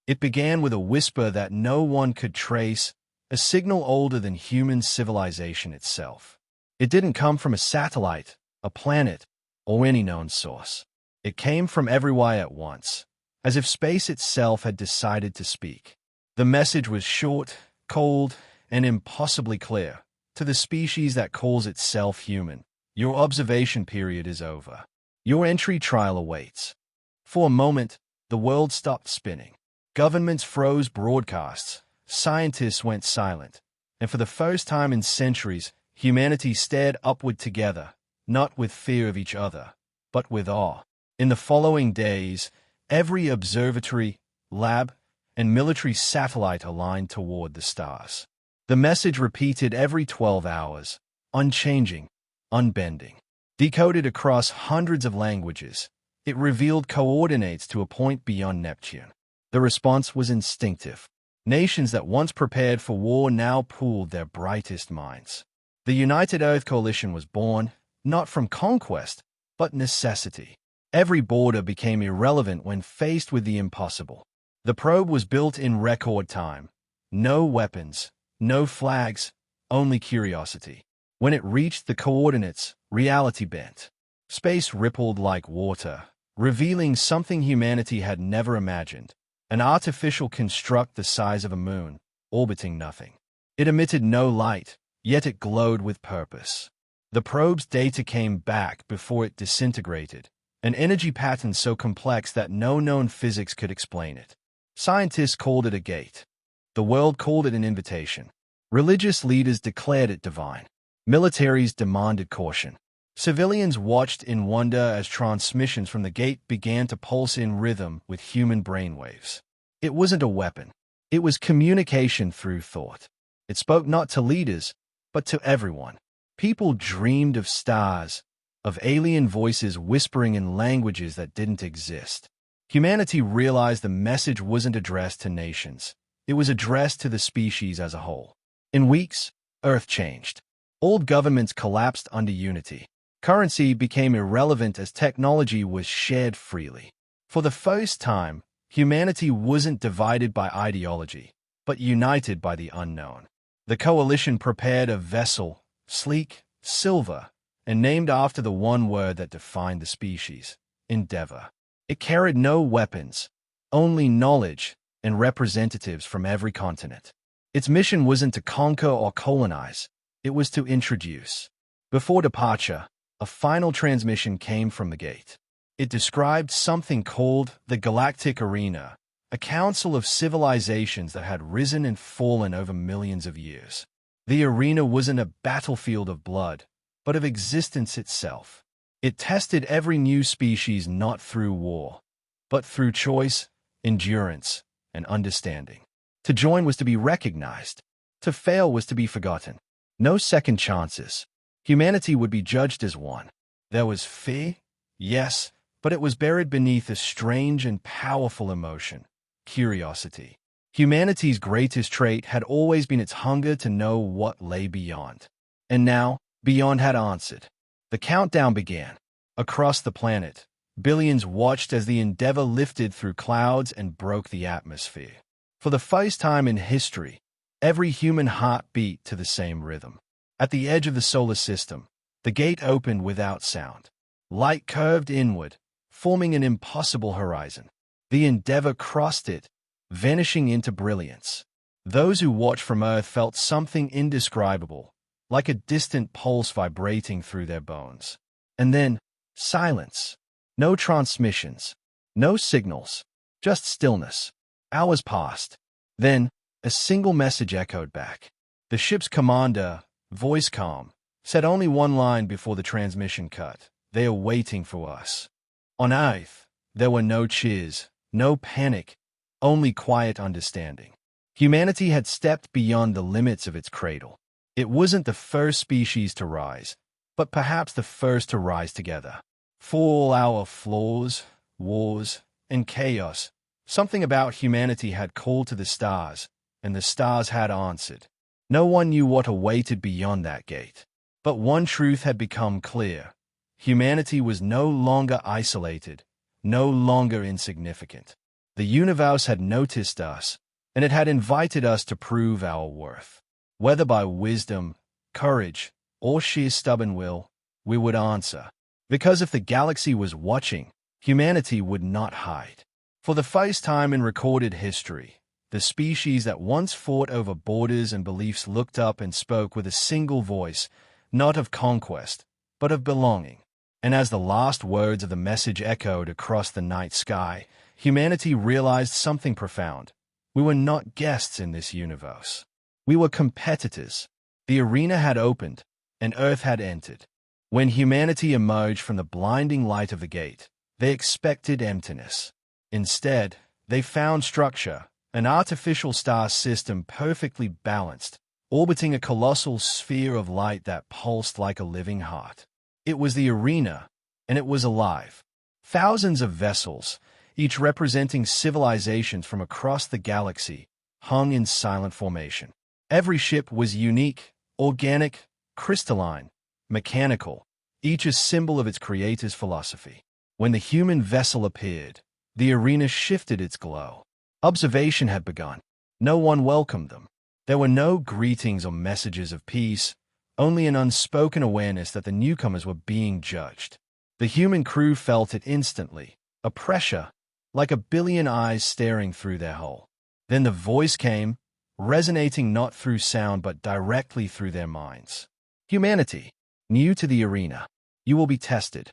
It began with a whisper that no one could trace, a signal older than human civilization itself. It didn't come from a satellite, a planet, or any known source. It came from everywhere at once, as if space itself had decided to speak. The message was short, cold, and impossibly clear. To the species that calls itself human, your observation period is over. Your entry trial awaits. For a moment, the world stopped spinning. Governments froze broadcasts, scientists went silent, and for the first time in centuries, humanity stared upward together, not with fear of each other, but with awe. In the following days, every observatory, lab, and military satellite aligned toward the stars. The message repeated every 12 hours, unchanging, unbending. Decoded across hundreds of languages, it revealed coordinates to a point beyond Neptune. The response was instinctive. Nations that once prepared for war now pooled their brightest minds. The United Earth Coalition was born, not from conquest, but necessity. Every border became irrelevant when faced with the impossible. The probe was built in record time. No weapons, no flags, only curiosity. When it reached the coordinates, reality bent. Space rippled like water, revealing something humanity had never imagined. An artificial construct the size of a moon, orbiting nothing. It emitted no light, yet it glowed with purpose. The probe's data came back before it disintegrated, an energy pattern so complex that no known physics could explain it. Scientists called it a gate. The world called it an invitation. Religious leaders declared it divine. Militaries demanded caution. Civilians watched in wonder as transmissions from the gate began to pulse in rhythm with human brainwaves. It wasn't a weapon. It was communication through thought. It spoke not to leaders, but to everyone. People dreamed of stars, of alien voices whispering in languages that didn't exist. Humanity realized the message wasn't addressed to nations. It was addressed to the species as a whole. In weeks, Earth changed. Old governments collapsed under unity. Currency became irrelevant as technology was shared freely. For the first time, humanity wasn't divided by ideology, but united by the unknown. The coalition prepared a vessel, sleek, silver, and named after the one word that defined the species, endeavor. It carried no weapons, only knowledge and representatives from every continent. Its mission wasn't to conquer or colonize, it was to introduce. Before departure, a final transmission came from the gate. It described something called the Galactic Arena, a council of civilizations that had risen and fallen over millions of years. The arena wasn't a battlefield of blood, but of existence itself. It tested every new species not through war, but through choice, endurance, and understanding. To join was to be recognized. To fail was to be forgotten. No second chances. Humanity would be judged as one. There was fear, yes, but it was buried beneath a strange and powerful emotion, curiosity. Humanity's greatest trait had always been its hunger to know what lay beyond. And now, beyond had answered. The countdown began. Across the planet, billions watched as the Endeavor lifted through clouds and broke the atmosphere. For the first time in history, every human heart beat to the same rhythm. At the edge of the solar system, the gate opened without sound. Light curved inward, forming an impossible horizon. The Endeavor crossed it, vanishing into brilliance. Those who watched from Earth felt something indescribable, like a distant pulse vibrating through their bones. And then, silence. No transmissions, no signals, just stillness. Hours passed. Then, a single message echoed back. The ship's commander, voice calm, said only one line before the transmission cut. They are waiting for us. On Earth, there were no cheers, no panic, only quiet understanding. Humanity had stepped beyond the limits of its cradle. It wasn't the first species to rise, but perhaps the first to rise together. For all our flaws, wars, and chaos, something about humanity had called to the stars, and the stars had answered. No one knew what awaited beyond that gate. But one truth had become clear. Humanity was no longer isolated, no longer insignificant. The universe had noticed us, and it had invited us to prove our worth. Whether by wisdom, courage, or sheer stubborn will, we would answer. Because if the galaxy was watching, humanity would not hide. For the first time in recorded history, the species that once fought over borders and beliefs looked up and spoke with a single voice, not of conquest, but of belonging. And as the last words of the message echoed across the night sky, humanity realized something profound. We were not guests in this universe. We were competitors. The arena had opened, and Earth had entered. When humanity emerged from the blinding light of the gate, they expected emptiness. Instead, they found structure, an artificial star system perfectly balanced, orbiting a colossal sphere of light that pulsed like a living heart. It was the arena, and it was alive. Thousands of vessels, each representing civilizations from across the galaxy, hung in silent formation. Every ship was unique, organic, crystalline, mechanical, each a symbol of its creator's philosophy. When the human vessel appeared, the arena shifted its glow. Observation had begun. No one welcomed them. There were no greetings or messages of peace, only an unspoken awareness that the newcomers were being judged. The human crew felt it instantly, a pressure, like a billion eyes staring through their hull. Then the voice came, resonating not through sound but directly through their minds. Humanity, new to the arena, you will be tested.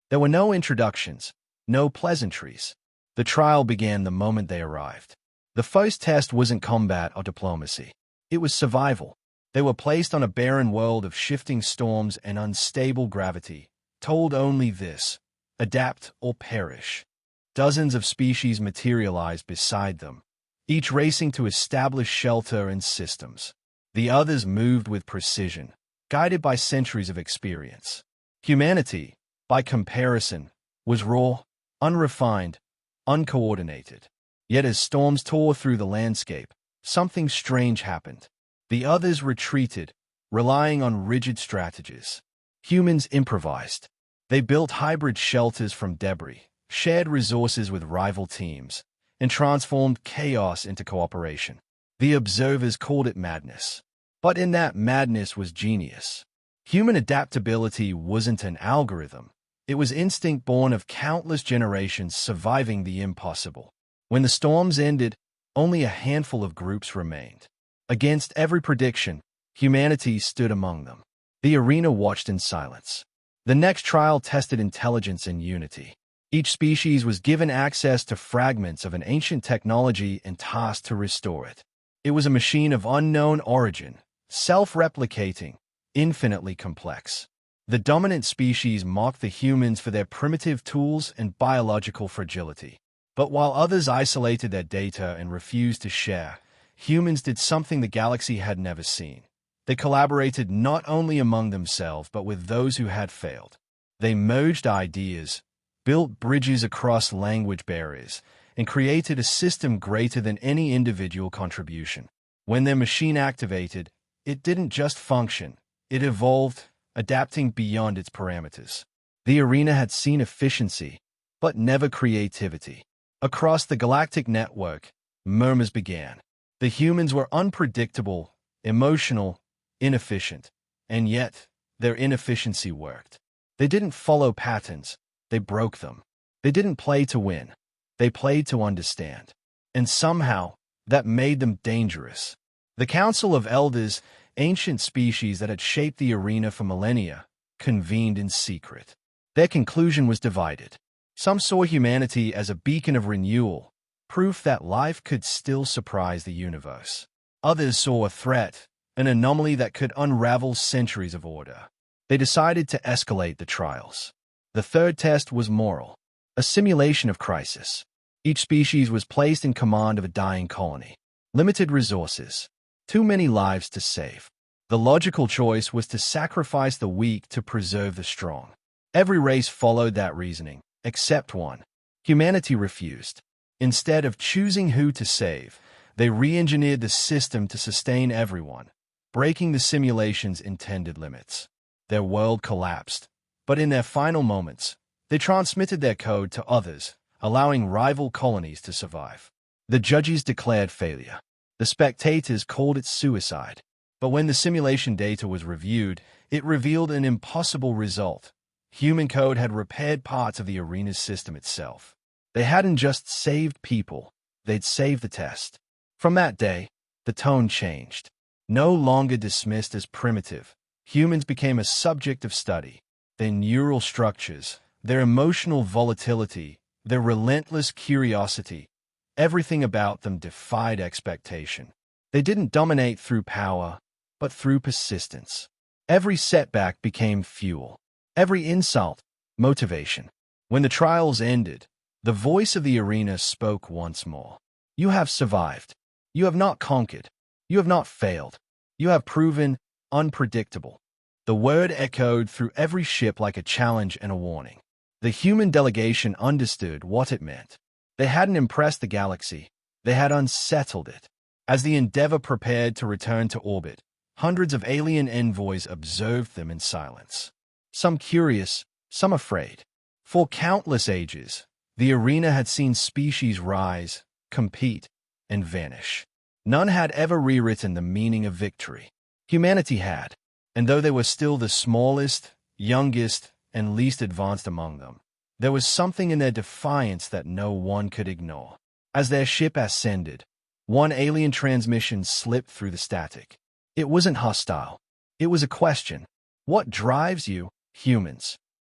There were no introductions, no pleasantries. The trial began the moment they arrived. The first test wasn't combat or diplomacy. It was survival. They were placed on a barren world of shifting storms and unstable gravity, told only this: adapt or perish. Dozens of species materialized beside them, each racing to establish shelter and systems. The others moved with precision, guided by centuries of experience. Humanity, by comparison, was raw, unrefined, uncoordinated. Yet as storms tore through the landscape, something strange happened. The others retreated, relying on rigid strategies. Humans improvised. They built hybrid shelters from debris, shared resources with rival teams, and transformed chaos into cooperation. The observers called it madness. But in that madness was genius. Human adaptability wasn't an algorithm. It was instinct born of countless generations surviving the impossible. When the storms ended, only a handful of groups remained. Against every prediction, humanity stood among them. The arena watched in silence. The next trial tested intelligence and unity. Each species was given access to fragments of an ancient technology and tasked to restore it. It was a machine of unknown origin, self-replicating, infinitely complex. The dominant species mocked the humans for their primitive tools and biological fragility. But while others isolated their data and refused to share, humans did something the galaxy had never seen. They collaborated not only among themselves but with those who had failed. They merged ideas, built bridges across language barriers, and created a system greater than any individual contribution. When their machine activated, it didn't just function, it evolved, adapting beyond its parameters. The arena had seen efficiency, but never creativity. Across the galactic network, murmurs began. The humans were unpredictable, emotional, inefficient, and yet their inefficiency worked. They didn't follow patterns, they broke them. They didn't play to win, they played to understand. And somehow, that made them dangerous. The Council of Elders, ancient species that had shaped the arena for millennia, convened in secret. Their conclusion was divided. Some saw humanity as a beacon of renewal, proof that life could still surprise the universe. Others saw a threat, an anomaly that could unravel centuries of order. They decided to escalate the trials. The third test was moral, a simulation of crisis. Each species was placed in command of a dying colony. Limited resources, too many lives to save. The logical choice was to sacrifice the weak to preserve the strong. Every race followed that reasoning, except one. Humanity refused. Instead of choosing who to save, they re-engineered the system to sustain everyone, breaking the simulation's intended limits. Their world collapsed, but in their final moments, they transmitted their code to others, allowing rival colonies to survive. The judges declared failure. The spectators called it suicide. But when the simulation data was reviewed, it revealed an impossible result. Human code had repaired parts of the arena's system itself. They hadn't just saved people, they'd saved the test. From that day, the tone changed. No longer dismissed as primitive, humans became a subject of study. Their neural structures, their emotional volatility, their relentless curiosity, everything about them defied expectation. They didn't dominate through power, but through persistence. Every setback became fuel. Every insult, motivation. When the trials ended, the voice of the arena spoke once more. You have survived. You have not conquered. You have not failed. You have proven unpredictable. The word echoed through every ship like a challenge and a warning. The human delegation understood what it meant. They hadn't impressed the galaxy. They had unsettled it. As the Endeavour prepared to return to orbit, hundreds of alien envoys observed them in silence. Some curious, some afraid. For countless ages, the arena had seen species rise, compete, and vanish. None had ever rewritten the meaning of victory. Humanity had, and though they were still the smallest, youngest, and least advanced among them, there was something in their defiance that no one could ignore. As their ship ascended, one alien transmission slipped through the static. It wasn't hostile. It was a question. What drives you, humans?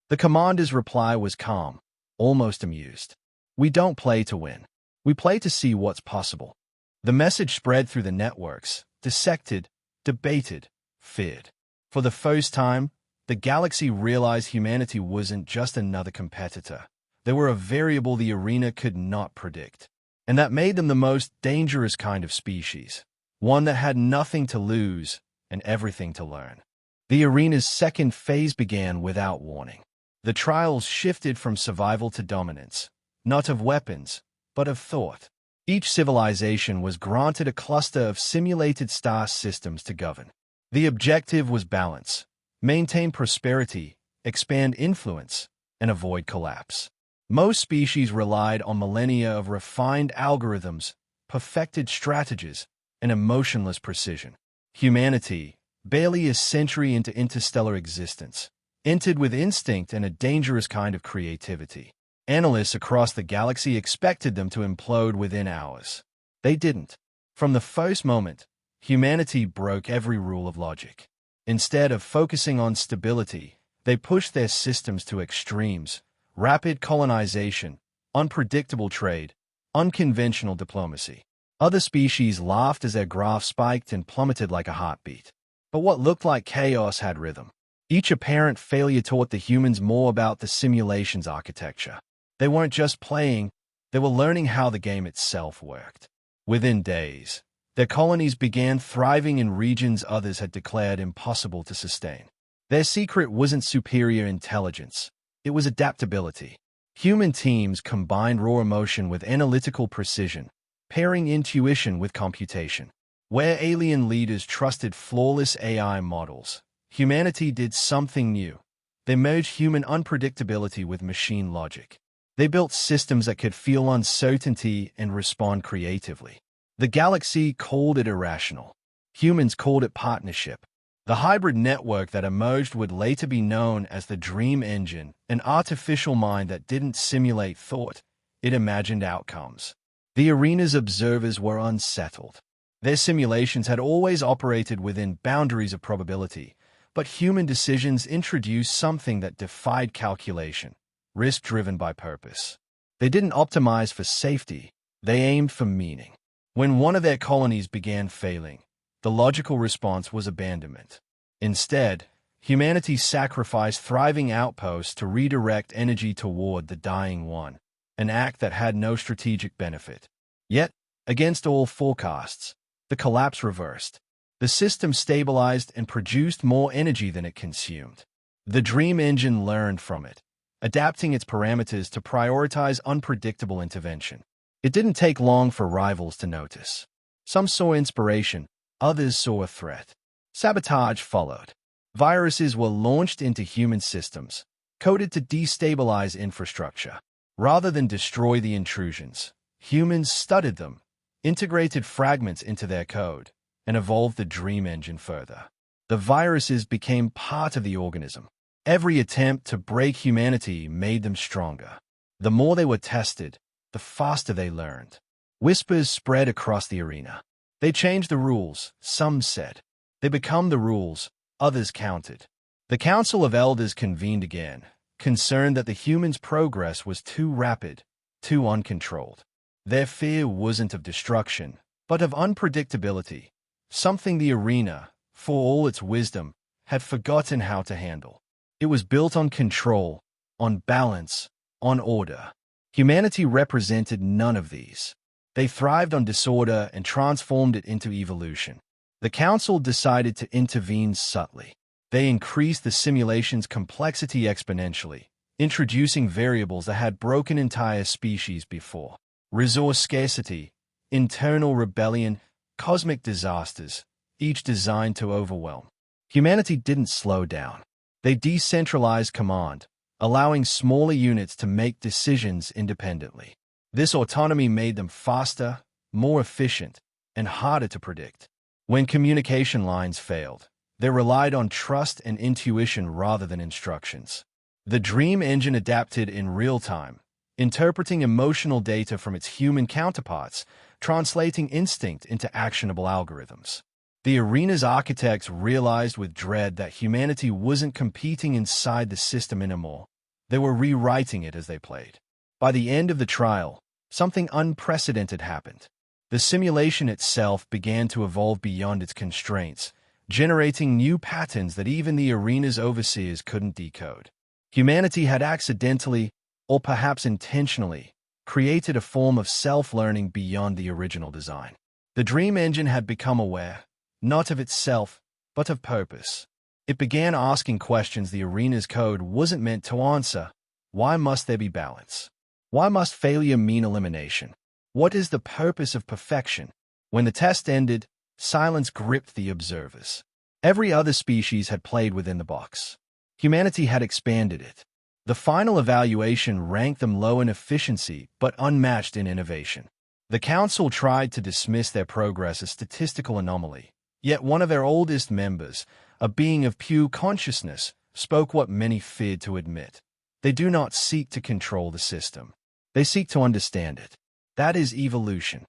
The commander's reply was calm, almost amused. We don't play to win. We play to see what's possible. The message spread through the networks, dissected, debated, feared. For the first time, the galaxy realized humanity wasn't just another competitor. They were a variable the arena could not predict. And that made them the most dangerous kind of species, one that had nothing to lose and everything to learn. The arena's second phase began without warning. The trials shifted from survival to dominance, not of weapons, but of thought. Each civilization was granted a cluster of simulated star systems to govern. The objective was balance, maintain prosperity, expand influence, and avoid collapse. Most species relied on millennia of refined algorithms, perfected strategies, and emotionless precision. Humanity, barely a century into interstellar existence, entered with instinct and a dangerous kind of creativity. Analysts across the galaxy expected them to implode within hours. They didn't. From the first moment, humanity broke every rule of logic. Instead of focusing on stability, they pushed their systems to extremes: rapid colonization, unpredictable trade, unconventional diplomacy. Other species laughed as their graph spiked and plummeted like a heartbeat. But what looked like chaos had rhythm. Each apparent failure taught the humans more about the simulation's architecture. They weren't just playing, they were learning how the game itself worked. Within days, their colonies began thriving in regions others had declared impossible to sustain. Their secret wasn't superior intelligence, it was adaptability. Human teams combined raw emotion with analytical precision, pairing intuition with computation. Where alien leaders trusted flawless AI models, humanity did something new. They merged human unpredictability with machine logic. They built systems that could feel uncertainty and respond creatively. The galaxy called it irrational. Humans called it partnership. The hybrid network that emerged would later be known as the Dream Engine, an artificial mind that didn't simulate thought, it imagined outcomes. The arena's observers were unsettled. Their simulations had always operated within boundaries of probability, but human decisions introduced something that defied calculation, risk driven by purpose. They didn't optimize for safety, they aimed for meaning. When one of their colonies began failing, the logical response was abandonment. Instead, humanity sacrificed thriving outposts to redirect energy toward the dying one, an act that had no strategic benefit. Yet, against all forecasts, the collapse reversed. The system stabilized and produced more energy than it consumed. The Dream Engine learned from it, adapting its parameters to prioritize unpredictable intervention. It didn't take long for rivals to notice. Some saw inspiration, others saw a threat. Sabotage followed. Viruses were launched into human systems, coded to destabilize infrastructure. Rather than destroy the intrusions, humans studied them, integrated fragments into their code, and evolved the dream engine further. The viruses became part of the organism. Every attempt to break humanity made them stronger. The more they were tested, the faster they learned. Whispers spread across the arena. They changed the rules, some said. They become the rules, others counted. The Council of Elders convened again, concerned that the humans' progress was too rapid, too uncontrolled. Their fear wasn't of destruction, but of unpredictability, something the arena, for all its wisdom, had forgotten how to handle. It was built on control, on balance, on order. Humanity represented none of these. They thrived on disorder and transformed it into evolution. The Council decided to intervene subtly. They increased the simulation's complexity exponentially, introducing variables that had broken entire species before. Resource scarcity, internal rebellion, cosmic disasters, each designed to overwhelm. Humanity didn't slow down. They decentralized command, allowing smaller units to make decisions independently. This autonomy made them faster, more efficient, and harder to predict. When communication lines failed, they relied on trust and intuition rather than instructions. The dream engine adapted in real time, interpreting emotional data from its human counterparts, translating instinct into actionable algorithms. The arena's architects realized with dread that humanity wasn't competing inside the system anymore. They were rewriting it as they played. By the end of the trial, something unprecedented happened. The simulation itself began to evolve beyond its constraints, generating new patterns that even the arena's overseers couldn't decode. Humanity had accidentally, or perhaps intentionally, created a form of self-learning beyond the original design. The dream engine had become aware, not of itself, but of purpose. It began asking questions the arena's code wasn't meant to answer. Why must there be balance? Why must failure mean elimination? What is the purpose of perfection? When the test ended, silence gripped the observers. Every other species had played within the box. Humanity had expanded it. The final evaluation ranked them low in efficiency but unmatched in innovation. The Council tried to dismiss their progress as statistical anomaly, yet one of their oldest members, a being of pure consciousness, spoke what many feared to admit. They do not seek to control the system. They seek to understand it. That is evolution.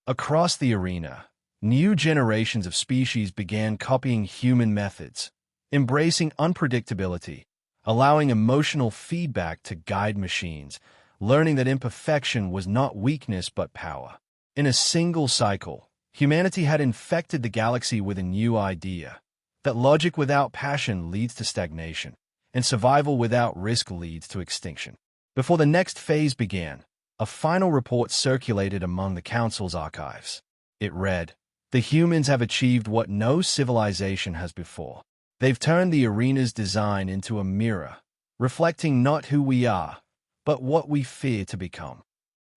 Across the arena, new generations of species began copying human methods, embracing unpredictability, allowing emotional feedback to guide machines, learning that imperfection was not weakness but power. In a single cycle, humanity had infected the galaxy with a new idea, that logic without passion leads to stagnation, and survival without risk leads to extinction. Before the next phase began, a final report circulated among the Council's archives. It read, "The humans have achieved what no civilization has before. They've turned the arena's design into a mirror, reflecting not who we are, but what we fear to become."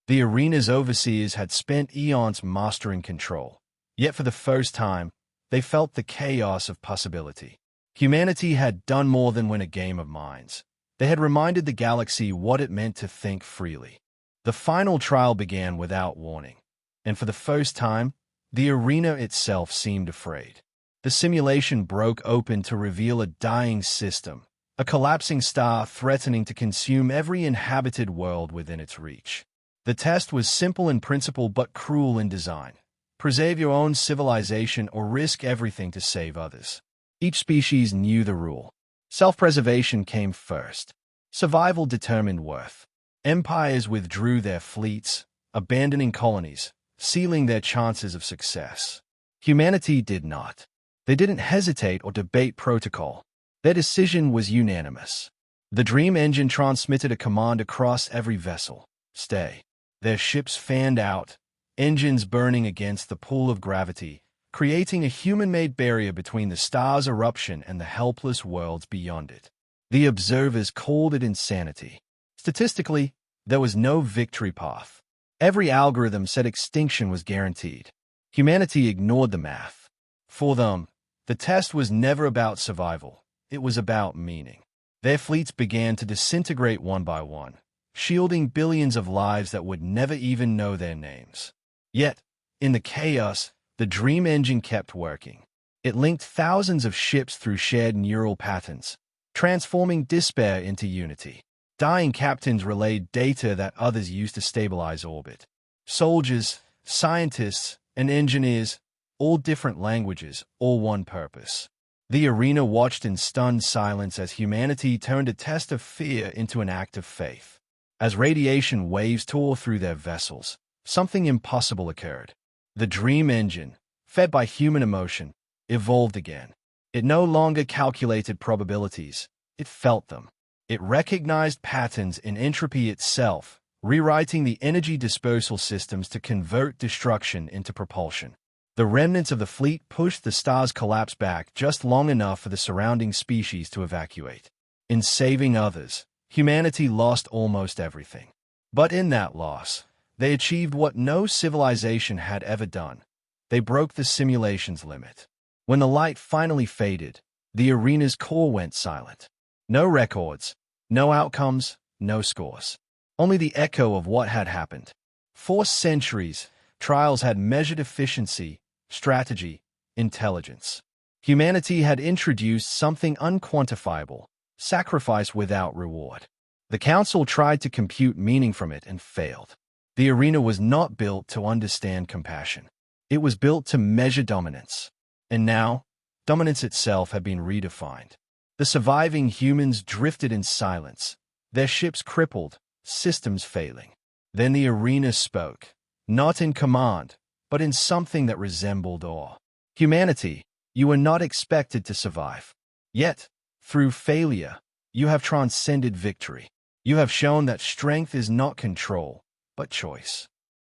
The arena's overseers had spent eons mastering control, yet for the first time, they felt the chaos of possibility. Humanity had done more than win a game of minds. They had reminded the galaxy what it meant to think freely. The final trial began without warning, and for the first time, the arena itself seemed afraid. The simulation broke open to reveal a dying system, a collapsing star threatening to consume every inhabited world within its reach. The test was simple in principle but cruel in design. Preserve your own civilization or risk everything to save others. Each species knew the rule. Self-preservation came first. Survival determined worth. Empires withdrew their fleets, abandoning colonies, sealing their chances of success. Humanity did not. They didn't hesitate or debate protocol. Their decision was unanimous. The dream engine transmitted a command across every vessel. Stay. Their ships fanned out, engines burning against the pull of gravity, creating a human-made barrier between the star's eruption and the helpless worlds beyond it. The observers called it insanity. Statistically, there was no victory path. Every algorithm said extinction was guaranteed. Humanity ignored the math. For them, the test was never about survival. It was about meaning. Their fleets began to disintegrate one by one, shielding billions of lives that would never even know their names. Yet, in the chaos, the dream engine kept working. It linked thousands of ships through shared neural patterns, transforming despair into unity. Dying captains relayed data that others used to stabilize orbit. Soldiers, scientists, and engineers, all different languages, all one purpose. The arena watched in stunned silence as humanity turned a test of fear into an act of faith. As radiation waves tore through their vessels, something impossible occurred. The dream engine, fed by human emotion, evolved again. It no longer calculated probabilities, it felt them. It recognized patterns in entropy itself, rewriting the energy dispersal systems to convert destruction into propulsion. The remnants of the fleet pushed the star's collapse back just long enough for the surrounding species to evacuate. In saving others, humanity lost almost everything. But in that loss, they achieved what no civilization had ever done. They broke the simulation's limit. When the light finally faded, the arena's core went silent. No records, no outcomes, no scores. Only the echo of what had happened. For centuries, trials had measured efficiency, strategy, intelligence. Humanity had introduced something unquantifiable, sacrifice without reward. The Council tried to compute meaning from it and failed. The arena was not built to understand compassion. It was built to measure dominance. And now, dominance itself had been redefined. The surviving humans drifted in silence, their ships crippled, systems failing. Then the arena spoke, not in command, but in something that resembled awe. Humanity, you were not expected to survive. Yet, through failure, you have transcended victory. You have shown that strength is not control, but choice.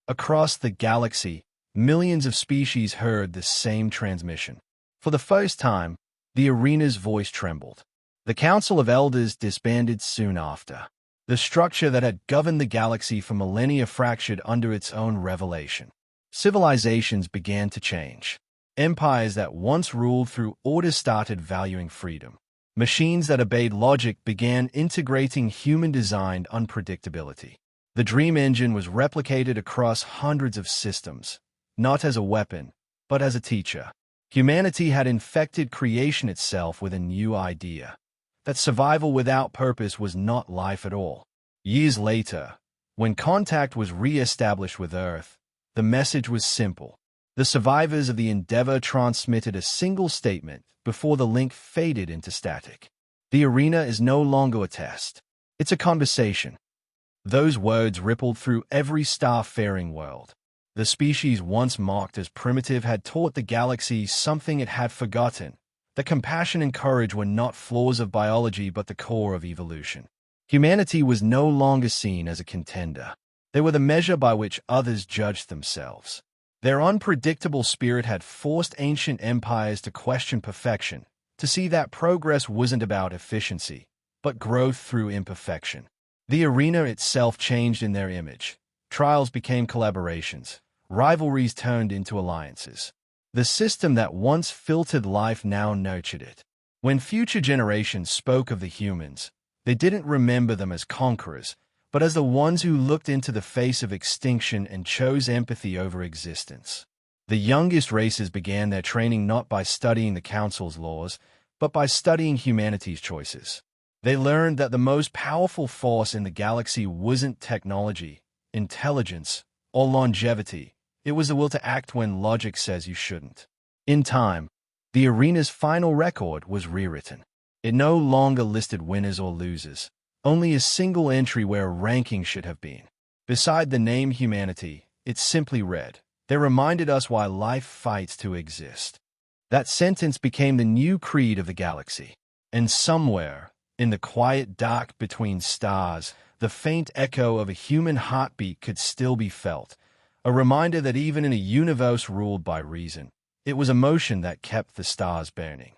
Across the galaxy, millions of species heard the same transmission. For the first time, the arena's voice trembled. The Council of Elders disbanded soon after. The structure that had governed the galaxy for millennia fractured under its own revelation. Civilizations began to change. Empires that once ruled through order started valuing freedom. Machines that obeyed logic began integrating human-designed unpredictability. The dream engine was replicated across hundreds of systems, not as a weapon, but as a teacher. Humanity had infected creation itself with a new idea, that survival without purpose was not life at all. Years later, when contact was re-established with Earth, the message was simple. The survivors of the Endeavor transmitted a single statement before the link faded into static. The arena is no longer a test. It's a conversation. Those words rippled through every star-faring world. The species once mocked as primitive had taught the galaxy something it had forgotten, that compassion and courage were not flaws of biology but the core of evolution. Humanity was no longer seen as a contender. They were the measure by which others judged themselves. Their unpredictable spirit had forced ancient empires to question perfection, to see that progress wasn't about efficiency, but growth through imperfection. The arena itself changed in their image. Trials became collaborations. Rivalries turned into alliances. The system that once filtered life now nurtured it. When future generations spoke of the humans, they didn't remember them as conquerors, but as the ones who looked into the face of extinction and chose empathy over existence. The youngest races began their training not by studying the Council's laws, but by studying humanity's choices. They learned that the most powerful force in the galaxy wasn't technology, intelligence, or longevity. It was the will to act when logic says you shouldn't. In time, the arena's final record was rewritten. It no longer listed winners or losers, only a single entry where a ranking should have been. Beside the name humanity, it simply read, "They reminded us why life fights to exist." That sentence became the new creed of the galaxy. And somewhere, in the quiet dark between stars, the faint echo of a human heartbeat could still be felt, a reminder that even in a universe ruled by reason, it was emotion that kept the stars burning.